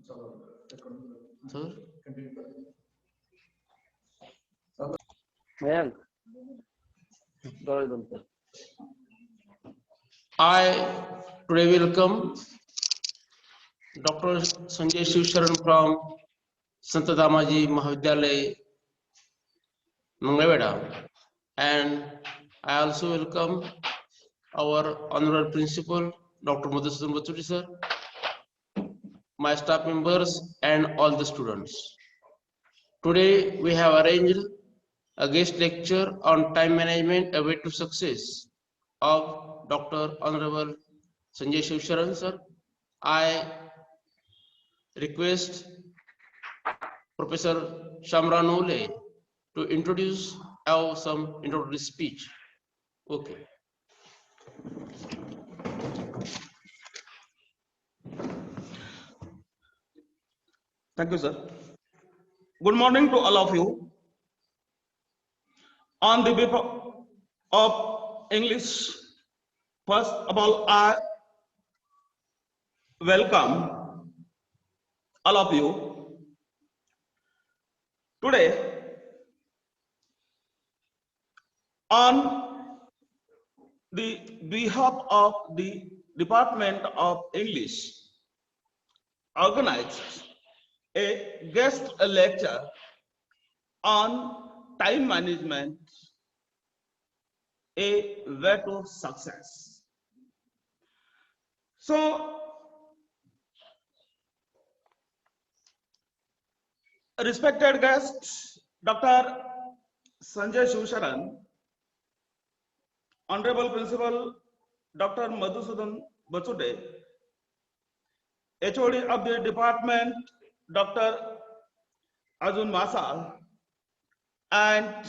Sir? Mayank. Sorry, sir. I today welcome Dr. Sanjay Shivsharan from Sant Damaji Mahavidyalaya, Mangalveda, and I also welcome our honorable principal, Dr. Madhusudan Bachuri sir, my staff members, and all the students. Today we have arranged a guest lecture on time management, a way to success of Dr. Honorable Sanjay Shivsharan sir. I request Professor Shamra Nole to introduce some introductory speech. Okay. Thank you, sir. Good morning to all of you. On the behalf of English, first of all, I welcome all of you. Today, on the behalf of the Department of English, organized a guest lecture on time management, a way to success. So, respected guest, Dr. Sanjay Shivsharan, Honorable Principal Dr. Madhusudan Bachude, HOD of the department, Dr. Arjun Masal, and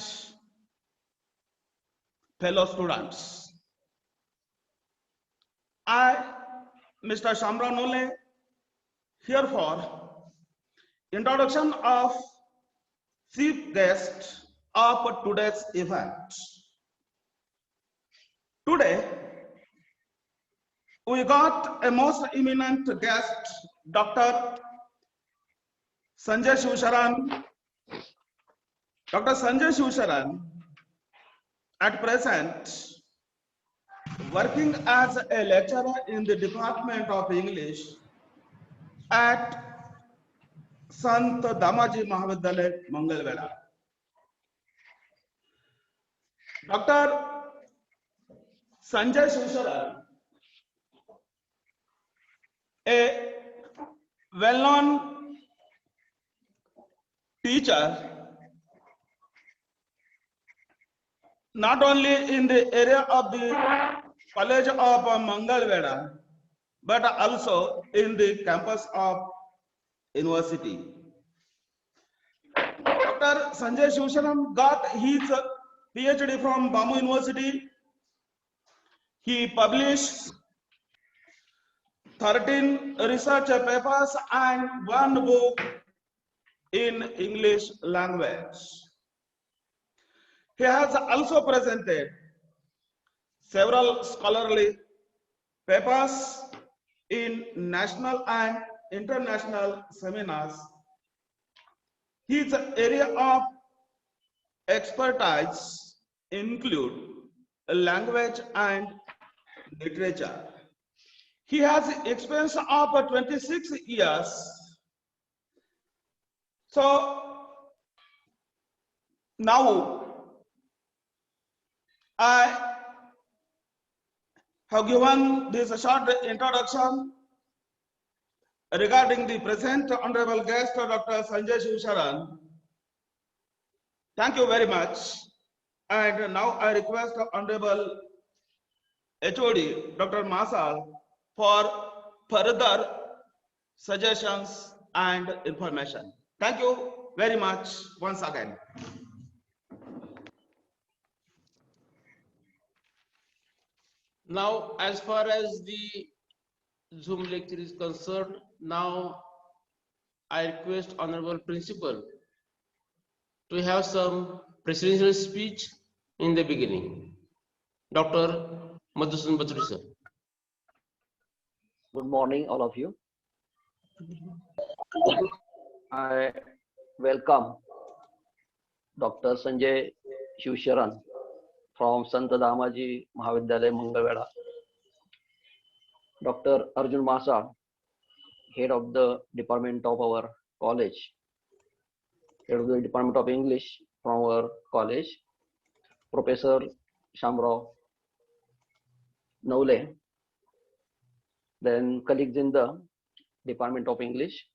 fellow students. I, Mr. Shamra Nole, here for introduction of chief guest of today's event. Today, we got a most eminent guest, Dr. Sanjay Shivsharan. Dr. Sanjay Shivsharan, at present, working as a lecturer in the Department of English at Sant Damaji Mahavidyalaya, Mangalveda. Dr. Sanjay Shivsharan, a well-known teacher, not only in the area of the College of Mangalveda, but also in the campus of university. Dr. Sanjay Shivsharan got his PhD from Bammu University. He published 13 research papers and 1 book in English language. He has also presented several scholarly papers in national and international seminars. His area of expertise include language and literature. He has experience of 26 years. So now I have given this short introduction regarding the present honorable guest, Dr. Sanjay Shivsharan. Thank you very much. And now I request Honorable HOD, Dr. Masal, for further suggestions and information. Thank you very much once again. Now, as far as the Zoom lecture is concerned, now I request Honorable Principal to have some presidential speech in the beginning. Dr. Madhusudan Bachuri sir. Good morning, all of you. I welcome Dr. Sanjay Shivsharan from Sant Damaji Mahavidyalaya Mangalweda, Dr. Arjun Masa, head of the department of our college, head of the department of English from our college, Professor Shamrao Naule, then colleagues in the department of English,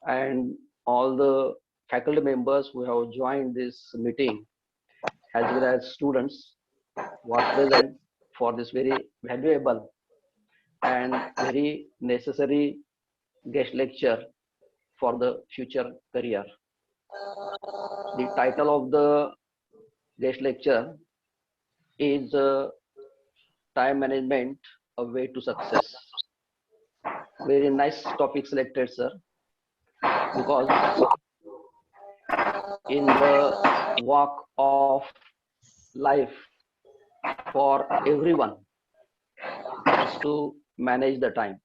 and all the faculty members who have joined this meeting, as well as students who are present for this very valuable and very necessary guest lecture for the future career. The title of the guest lecture is Time Management, a Way to Success. Very nice topic selected, sir, because in the walk of life for everyone has to manage the time,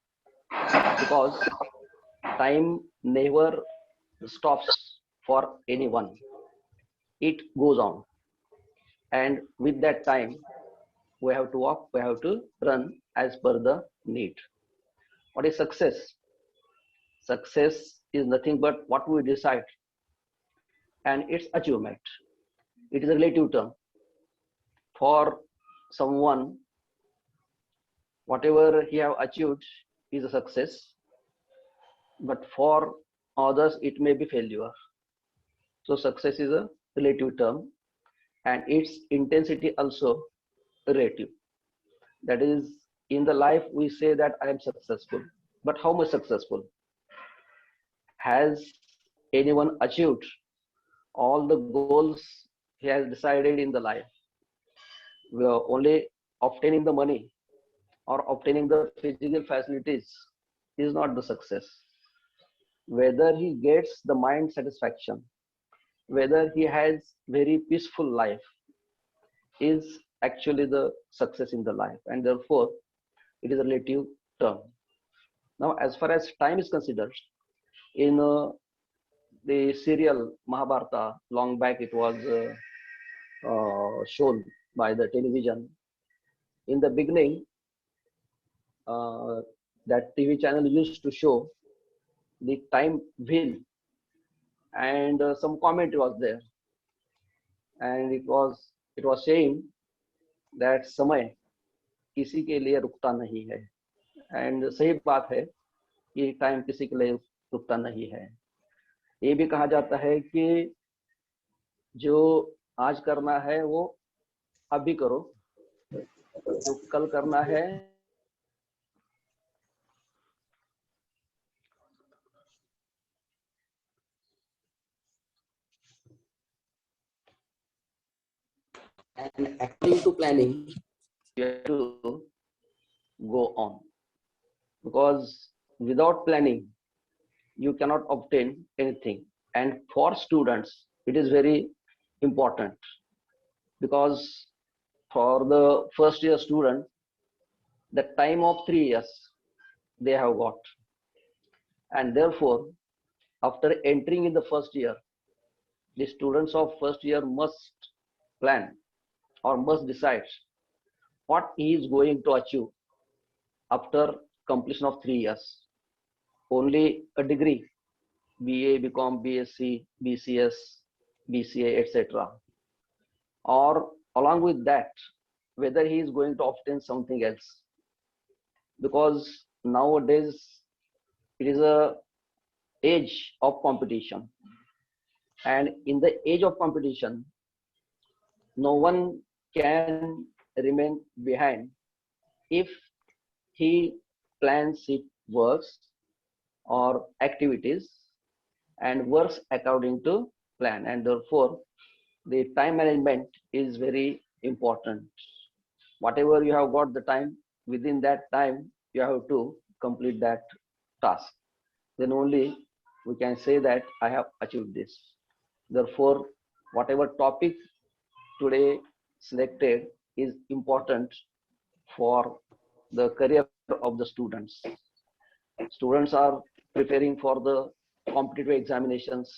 because time never stops for anyone. It goes on, and with that time we have to walk, we have to run as per the need. What is success? Success is nothing but what we decide and its achievement. It is a relative term. For someone, whatever he have achieved is a success, but for others it may be failure. So success is a relative term, and its intensity also relative. That is, in the life we say that I am successful, but how much successful? Has anyone achieved all the goals he has decided in the life? We are only obtaining the money or obtaining the physical facilities is not the success. Whether he gets the mind satisfaction, whether he has very peaceful life is actually the success in the life, and therefore it is a relative term. Now, as far as time is considered, in the serial Mahabharata, long back it was shown by the television. In the beginning, that TV channel used to show the time wheel, and some commentary was there, and it was saying that समय किसी के लिए रुकता नहीं है, and सही बात है कि टाइम किसी के लिए रुकता नहीं है. ये भी कहा जाता है कि जो आज करना है वो अभी करो, जो कल करना है and according to planning you have to go on, because without planning you cannot obtain anything. And for students it is very important, because for the first year student the time of 3 years they have got, and therefore after entering in the first year the students of first year must plan or must decide what he is going to achieve after completion of 3 years. Only a degree, BA, BCom, BSc, BCS, BCA, etc. Or along with that, whether he is going to obtain something else. Because nowadays it is a age of competition. And in the age of competition, no one can remain behind if he plans his works or activities and works according to plan, and therefore the time management is very important. Whatever you have got the time, within that time you have to complete that task, then only we can say that I have achieved this. Therefore whatever topic today selected is important for the career of the students. Students are preparing for the competitive examinations,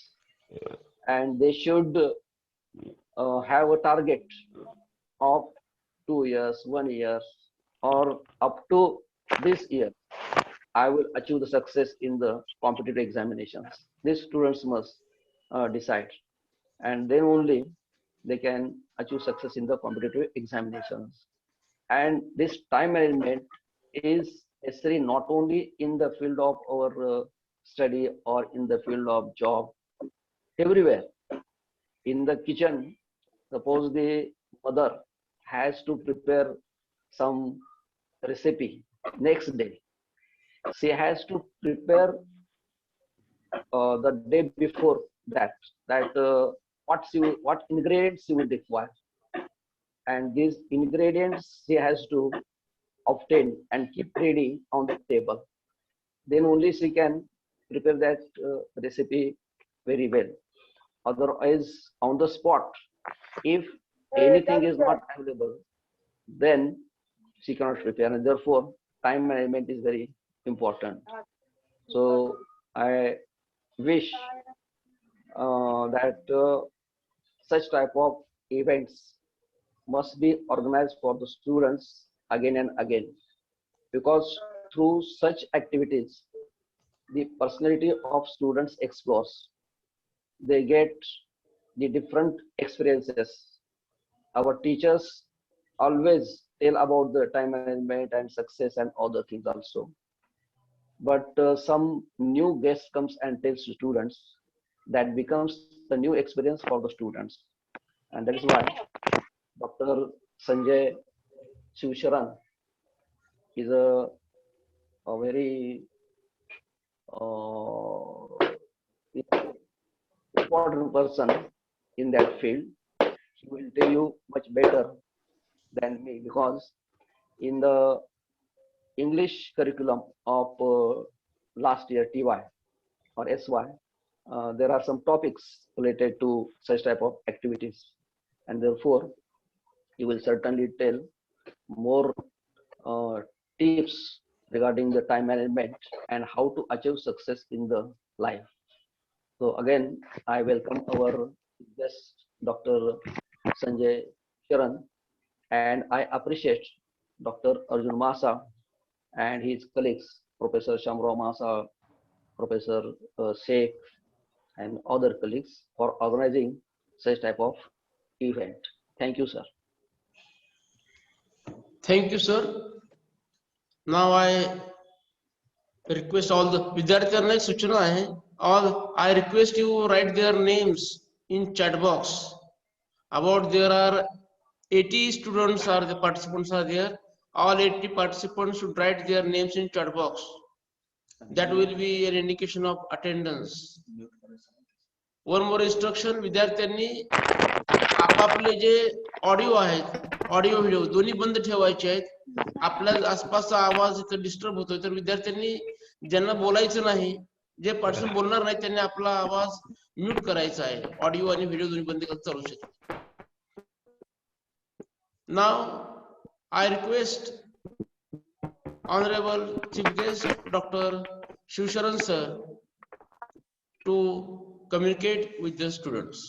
and they should have a target of 2 years, 1 year, or up to this year. I will achieve the success in the competitive examinations. These students must decide, and then only they can achieve success in the competitive examinations. And this time management is necessary not only in the field of our study or in the field of job, everywhere. In the kitchen, suppose the mother has to prepare some recipe next day, she has to prepare the day before that what ingredients she will require, and these ingredients she has to obtain and keep ready on the table. Then only she can prepare that recipe very well. Otherwise, on the spot, if anything is not available, then she cannot prepare, and therefore time management is very important. So I wish that such type of events must be organized for the students again and again, because through such activities the personality of students explores. They get the different experiences. Our teachers always tell about the time management and success and other things also, but some new guest comes and tells to students, that becomes the new experience for the students. And that is why Dr. Sanjay Shivsharan is a very important person in that field. He will tell you much better than me, because in the English curriculum of last year TY or SY, there are some topics related to such type of activities, and therefore he will certainly tell more tips regarding the time management and how to achieve success in the life. So again, I welcome our guest, Dr. Sanjay Sharan, and I appreciate Dr. Arjun Masa and his colleagues, Professor Shamrao Masa, Professor Sheikh, and other colleagues for organizing such type of event. Thank you, sir. Thank you, sir. Now I request all the विद्यार्थ्यांना एक सूचना आहे. All I request you write their names in chat box. About there are 80 students are the participants are there. All 80 participants should write their names in chat box. That will be an indication of attendance. One more instruction, विद्यार्थ्यांनी आपापले जे audio आहेत, audio video दोन्ही बंद ठेवायचे आहेत. आपल्या आसपासचा आवाज इथे डिस्टर्ब होतोय, तर विद्यार्थ्यांनी ज्यांना बोलायचं नाही, जे पर्सन बोलणार नाही, त्यांनी आपला आवाज म्यूट करायचा आहे. ऑडिओ आणि व्हिडिओ दोन्ही बंद करता चालू शकतात. Now I request Honorable Chief Guest Dr. Shivsharan sir to communicate with the students.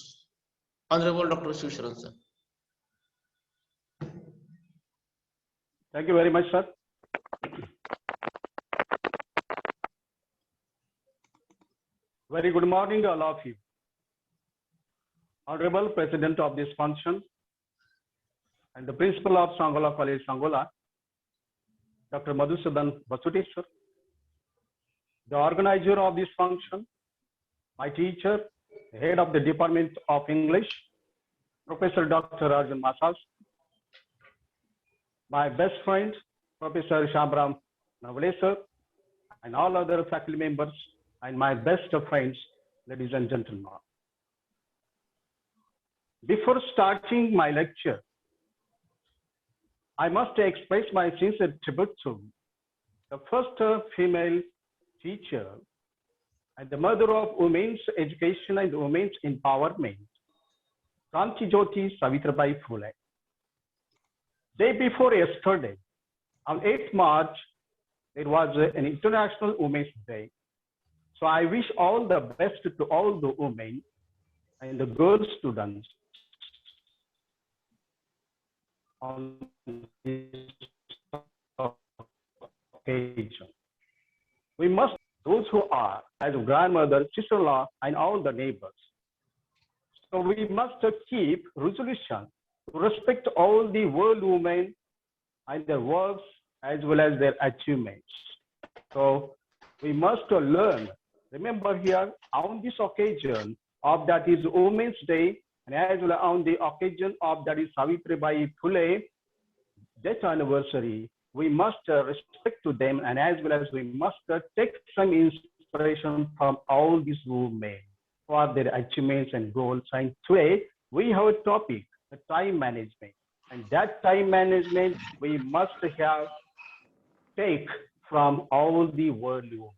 Honorable Dr. Shivsharan sir. Thank you very much, sir. Very good morning to all of you. Honorable President of this function and the Principal of Sangola College, Sangola, Dr. Madhusudan Vasudeshwar, the organizer of this function, my teacher, head of the Department of English, Professor Dr. Arjun Masas, my best friend, Professor Shamram Navalesar, and all other faculty members, and my best of friends, ladies and gentlemen. Before starting my lecture, I must express my sincere tribute to the first female teacher and the mother of women's education and women's empowerment, Kranti Jyoti Savitribai Phule. Day before yesterday, on 8th March, there was an International Women's Day. So I wish all the best to all the women and the girl students on this occasion. We must, those who are as grandmother, sister-in-law, and all the neighbors. So we must keep resolution to respect all the world women and their works as well as their achievements. So we must learn. Remember here on this occasion of that is Women's Day, and as well on the occasion of that is Savitribai Phule death anniversary, we must respect to them, and as well as we must take some inspiration from all these women for their achievements and goals. And today we have a topic, the time management, and that time management we must have take from all the worldly women.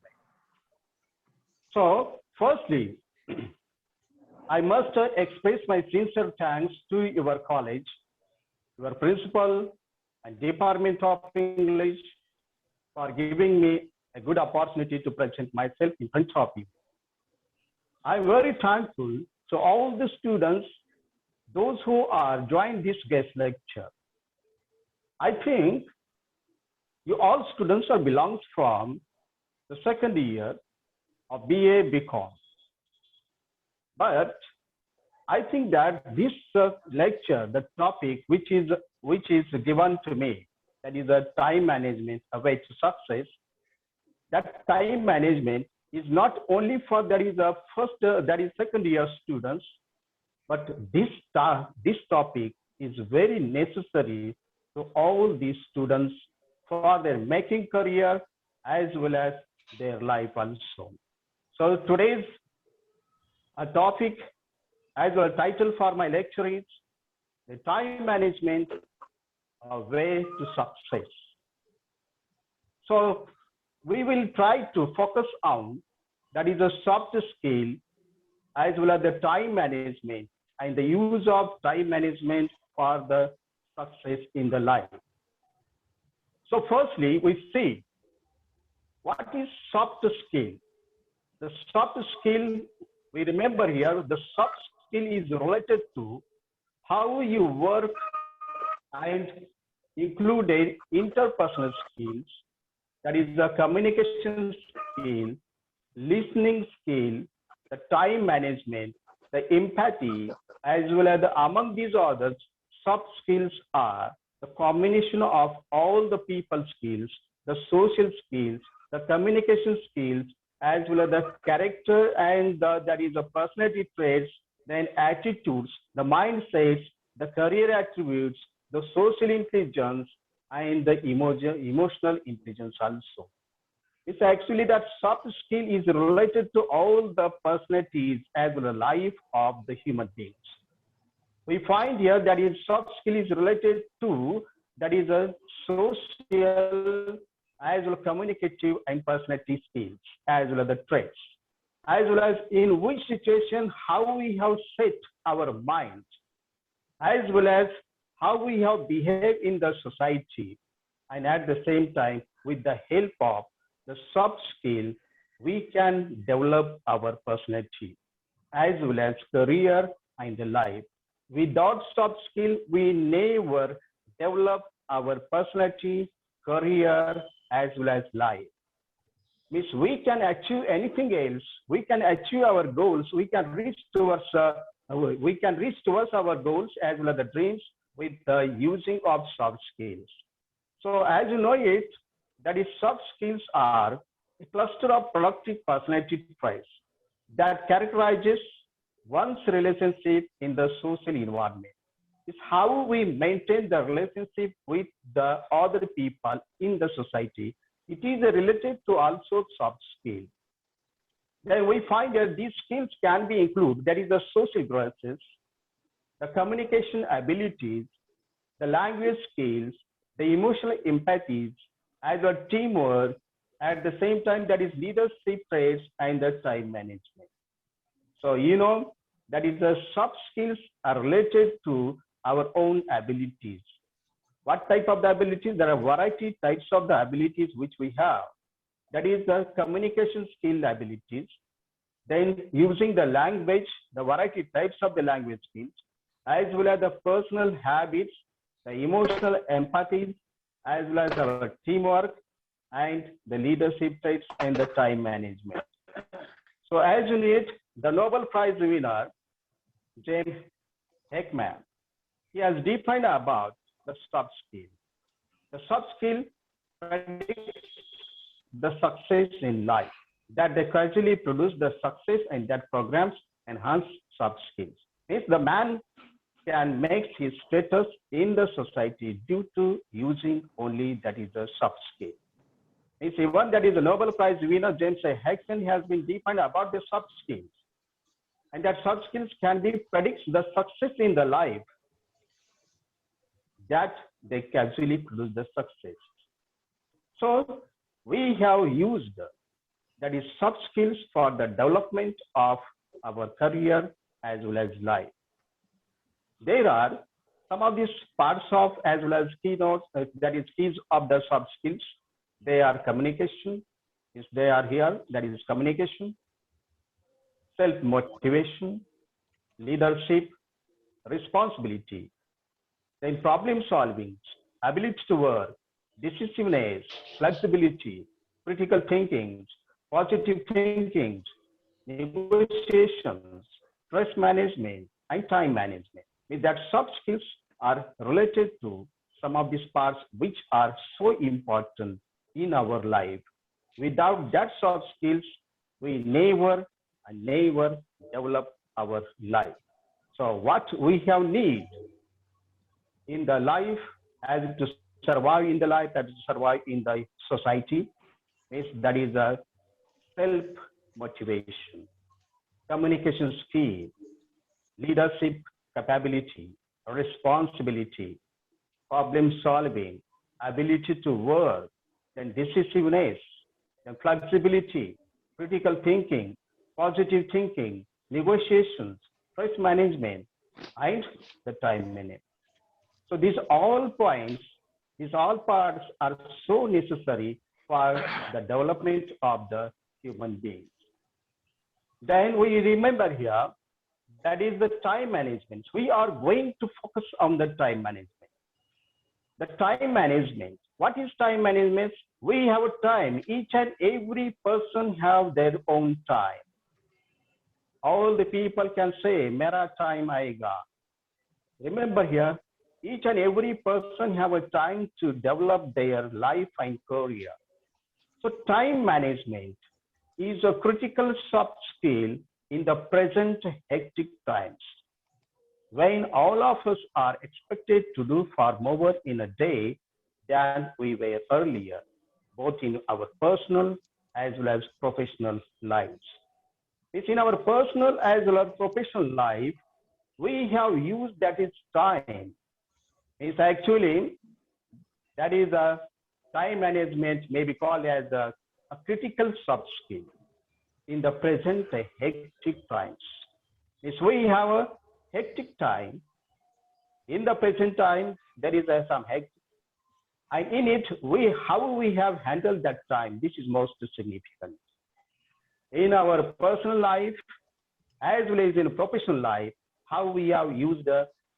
So firstly, I must express my sincere thanks to your college, your principal and Department of English for giving me a good opportunity to present myself in front of you. I'm very thankful to all the students, those who are joined this guest lecture. I think you all students are belongs from the second year of BA BCom. But I think that this lecture, the topic which is given to me, that is a time management, a way to success. That time management is not only for that is a first, that is second year students, but this topic is very necessary to all these students for their making career as well as their life also. So today's topic as well title for my lecture is the time management, a way to success. So we will try to focus on that is a soft skill as well as the time management and the use of time management for the success in the life. So firstly, we see what is soft skill. The soft skill, we remember here, the soft skill is related to how you work and included interpersonal skills, that is the communication skill, listening skill, the time management, the empathy, as well as among these others, soft skills are the combination of all the people skills, the social skills, the communication skills, as well as the character and that is the personality traits, then attitudes, the mindsets, the career attributes, the social intelligence, and the emotional intelligence also. It's actually that soft skill is related to all the personalities as well as life of the human beings. We find here that is soft skill is related to that is a social as well as communicative and personality skills as well as the traits, as well as in which situation how we have set our minds, as well as how we have behaved in the society, and at the same time with the help of the soft skill we can develop our personality as well as career and the life. Without soft skill we never develop our personality, career as well as life. Means we can achieve anything else, we can achieve our goals, we can reach towards our goals as well as the dreams with the using of soft skills. So as you know it, that is soft skills are a cluster of productive personality traits that characterizes one's relationship in the social environment. It's how we maintain the relationship with the other people in the society. It is related to also soft skills. Then we find that these skills can be included, that is the social graces, the communication abilities, the language skills, the emotional empathies, as a teamwork, at the same time that is leadership traits and the time management. So you know that is the soft skills are related to our own abilities. What type of the abilities? There are variety types of the abilities which we have. that is the communication skill abilities, then using the language, the variety types of the language skills, as well as the personal habits, the emotional empathy, as well as our teamwork and the leadership traits and the time management. So as you need, the Nobel Prize winner, James Heckman, he has defined about the soft skill. The soft skill predicts the success in life, that they gradually produce the success and that programs enhance soft skills. Means the man can make his status in the society due to using only that is a soft skill. Means even that is a Nobel Prize winner, James A. Heckman, has been defined about the soft skills. And that soft skills can be predicts the success in the life, that they casually produce the success. So we have used that is soft skills for the development of our career as well as life. There are some of these parts of as well as keynotes, that is keys of the soft skills. They are communication, is they are here, that is communication, self-motivation, leadership, responsibility, then problem solving, ability to work, decisiveness, flexibility, critical thinking, positive thinking, negotiations, stress management, and time management. Means that soft skills are related to some of these parts which are so important in our life. Without that soft skills, we never develop our life. So what we have need in the life as to survive in the life, that is to survive in the society, is that is a self-motivation, communication skill, leadership capability, responsibility, problem solving, ability to work, then decisiveness, then flexibility, critical thinking, positive thinking, negotiations, stress management, and the time management. So these all points, these all parts are so necessary for the development of the human beings. Then we remember here, that is the time management. We are going to focus on the time management. The time management. What is time management? We have a time. Each and every person have their own time. All the people can say, "Mera time aayega." Remember here, each and every person have a time to develop their life and career. So time management is a critical soft skill in the present hectic times, when all of us are expected to do far more in a day than we were earlier, both in our personal as well as professional lives. It's in our personal as well as professional life, we have used that is time. It's actually, that is a time management may be called as a critical soft skill in the present hectic times. If we have a hectic time, in the present time, there is some hectic, and in it, how we have handled that time, this is most significant. In our personal life, as well as in professional life, how we have used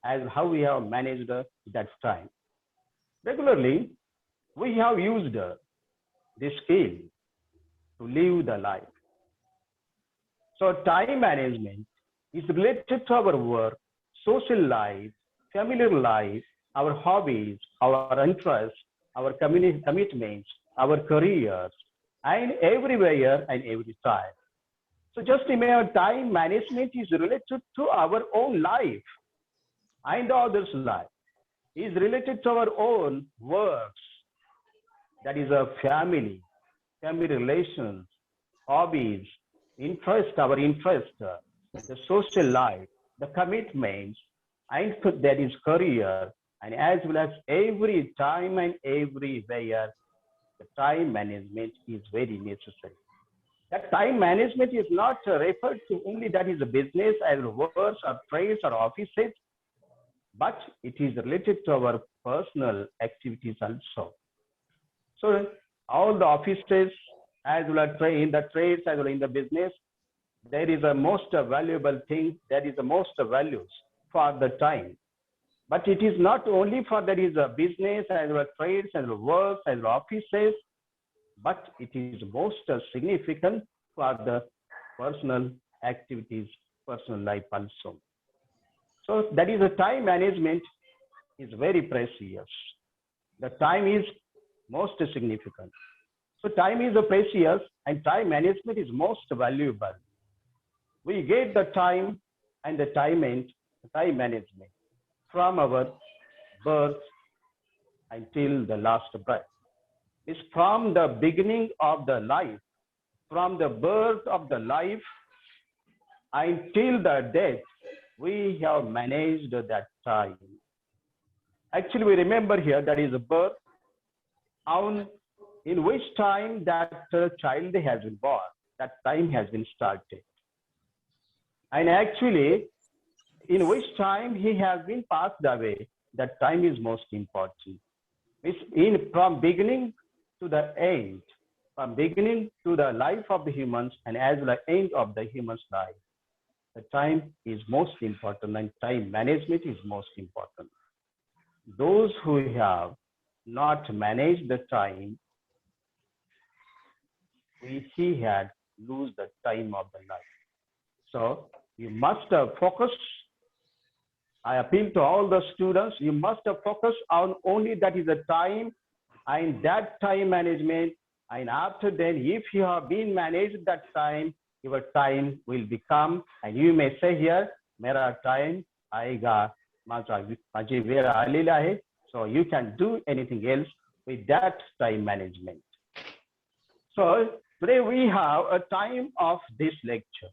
and how we have managed that time. Regularly, we have used this skill to live the life. So time management is related to our work, social life, family life, our hobbies, our interests, our commitments, our careers, and everywhere and every time. So just imagine, time management is related to our own life and others' life. Is related to our own works, that is a family relations, hobbies, interest, our interest, the social life, the commitments, and that is career, and as well as every time and everywhere, the time management is very necessary. That time management is not referred to only that is a business as works or trades or offices, but it is related to our personal activities also. So all the offices, as well as in the trades, as well as in the business, there is a most valuable thing, there is the most values for the time. But it is not only for there is a business, as well as trades, as well as work, as well as offices, but it is most significant for the personal activities, personal life also. So that is a time management is very precious. The time is most significant. So time is a precious and time management is most valuable. We get the time and the time management from our birth until the last breath. It's from the beginning of the life, from the birth of the life until the death, we have managed that time. Actually, we remember here that is a birth, on in which time that child has been born, that time has been started. And actually, in which time he has been passed away, that time is most important. It's from beginning to the end, from beginning to the life of the humans and as well as end of the human's life. The time is most important and time management is most important. Those who have not managed the time, he had lose the time of the life. So you must focus. I appeal to all the students, you must focus on only that is the time and that time management. And after then, if you have been managed that time, your time will become, and you may say here, Mera time aayega, माझी वेळ आलेली आहे. So you can do anything else with that time management. So today we have a time of this lecture.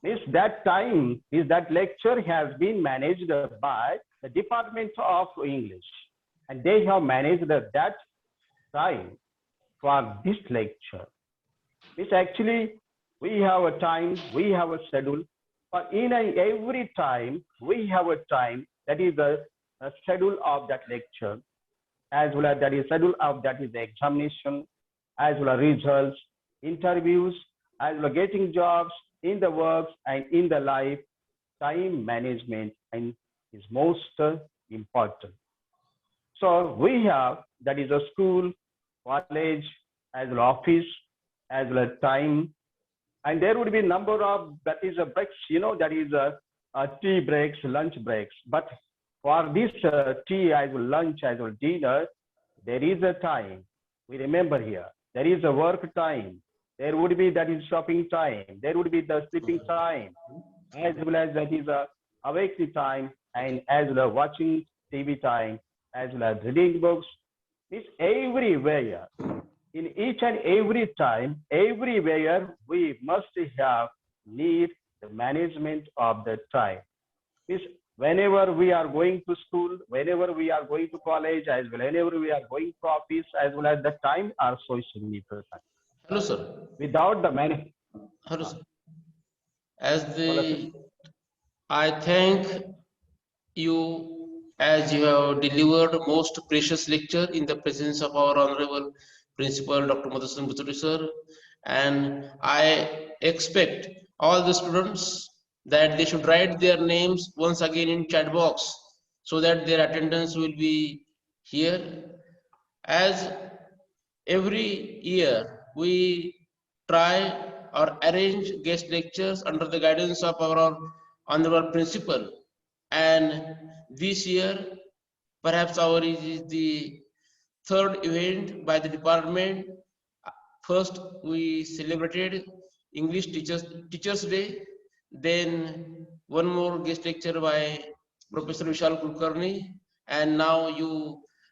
Is that time, is that lecture has been managed by the Department of English, and they have managed that time for this lecture. It's actually, we have a time, we have a schedule, but in every time, we have a time that is a schedule of that lecture, as well as that is schedule of that is the examination, as well as results, interviews, as well as getting jobs, in the works and in the life. Time management and is most important. So we have that is a school, college, as well as office, as well as time, and there would be a number of that is a breaks, that is a tea breaks, lunch breaks. But for this tea as well lunch as well dinner, there is a time. We remember here there is a work time. There would be that is shopping time. There would be the sleeping time, as well as that is a awakening time, and as well as watching TV time, as well as reading books. It's everywhere. In each and every time, everywhere, we must have need the management of the time. It's whenever we are going to school, whenever we are going to college, as well as whenever we are going to office, as well as the time are so significant. Hello, sir. Without the management. Hello, sir. I thank you as you have delivered most precious lecture in the presence of our Honorable Principal Dr. Madhusudan Bachoti sir, and I expect all the students that they should write their names once again in chat box so that their attendance will be here. As every year we try or arrange guest lectures under the guidance of our Honorable Principal, and this year perhaps our is the third event by the department. First we celebrated English Teachers Day, then one more guest lecture by Professor Vishal Kulkarni, and now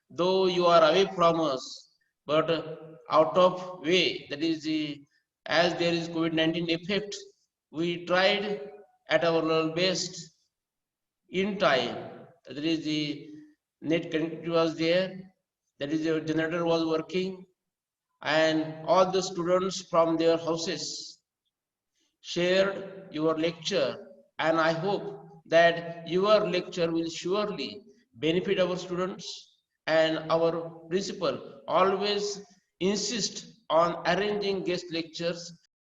though you are away from us, but out of way, that is as there is COVID-19 effect, we tried at our level best in time. That is the net connectivity was there, that is the generator was working, and all the students from their houses shared your lecture, and I hope that your lecture will surely benefit our students, and our principal always insist on arranging guest lectures